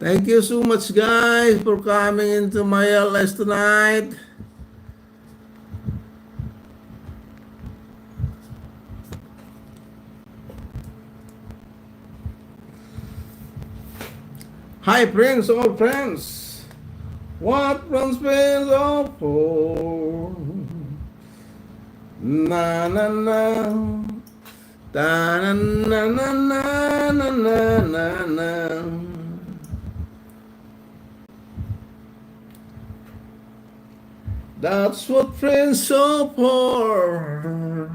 Thank you so much, guys, for coming into my LS tonight. Hi, friends, all friends. What runs friends all for? Na na na. Ta na na na na na na na. That's what friends are for.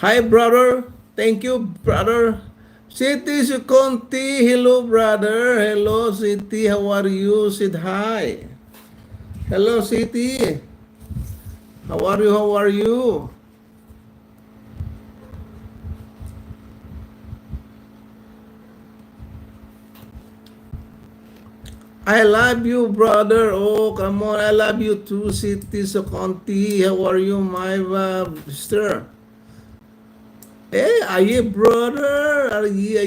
Hi, brother. Thank you, brother. City Conti. Hello, brother. Hello, City. How are you? Said hi. Hello, City. How are you? How are you? I love you, brother. Oh, come on. I love you too, City Conti. How are you, my sister? Hey, are you, brother? Are you?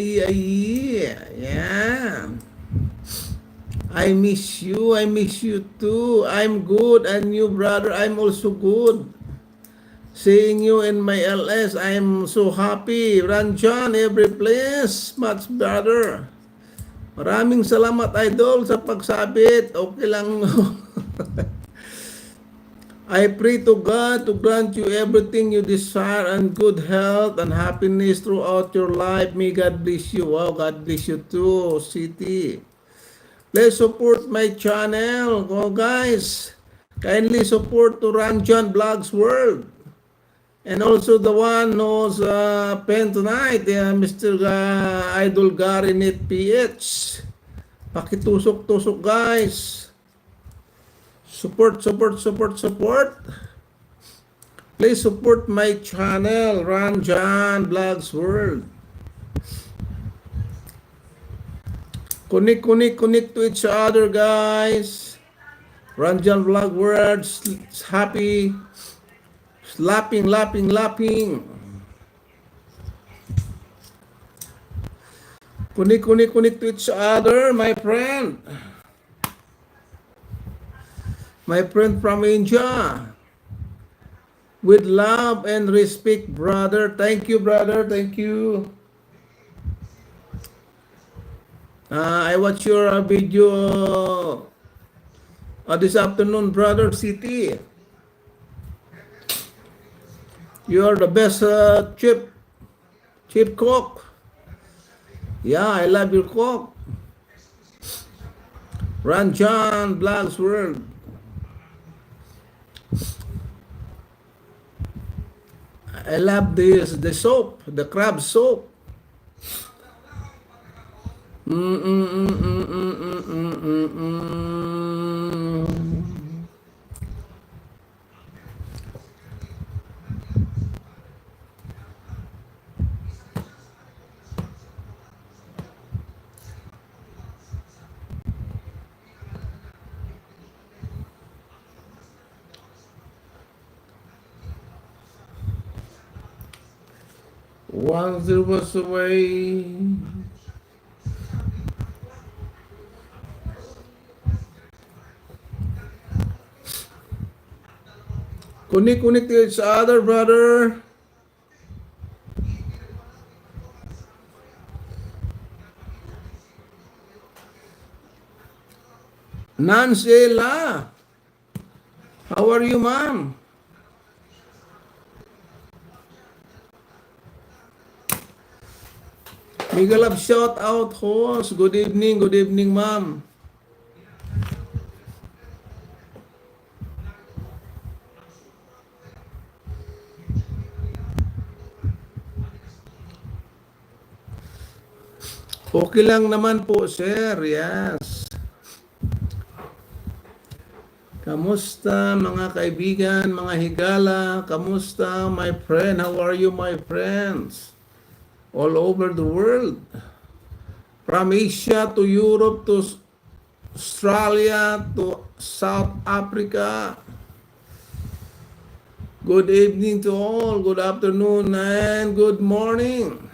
Yeah. I miss you. I miss you too. I'm good. And you, brother, I'm also good. Seeing you in my LS, I'm so happy. Ranjan, every place, much better. Maraming salamat, idol, sa pagsabit. Okay lang. I pray to God to grant you everything you desire and good health and happiness throughout your life. May God bless you. Wow, God bless you too, City. Please support my channel. Go, guys. Kindly support to Ranjan Vlogs World. And also the one who's pen tonight, Mr. Idol Gary Net PH. Pakitusok-tusok, guys. Support. Please support my channel, Ranjan Vlogs World. Connect to each other, guys. Ranjan Vlog World, happy. Lapping. Connect to each other, my friend. My friend from India. With love and respect, brother. Thank you, brother. Thank you. I watch your video this afternoon, brother City. You are the best chip cook. Yeah, I love your cook. Ranjan Vlogs World. I love the soap, the crab soap. Once there was a way. Connect to each other, brother. Nansela. How are you, ma'am? Miguel of shout out host. Good evening, ma'am. Okay lang naman po, sir. Yes. Kamusta mga kaibigan, mga higala? Kamusta, my friend? How are you, my friends? All over the world. From Asia to Europe to Australia to South Africa. Good evening to all. Good afternoon and good morning.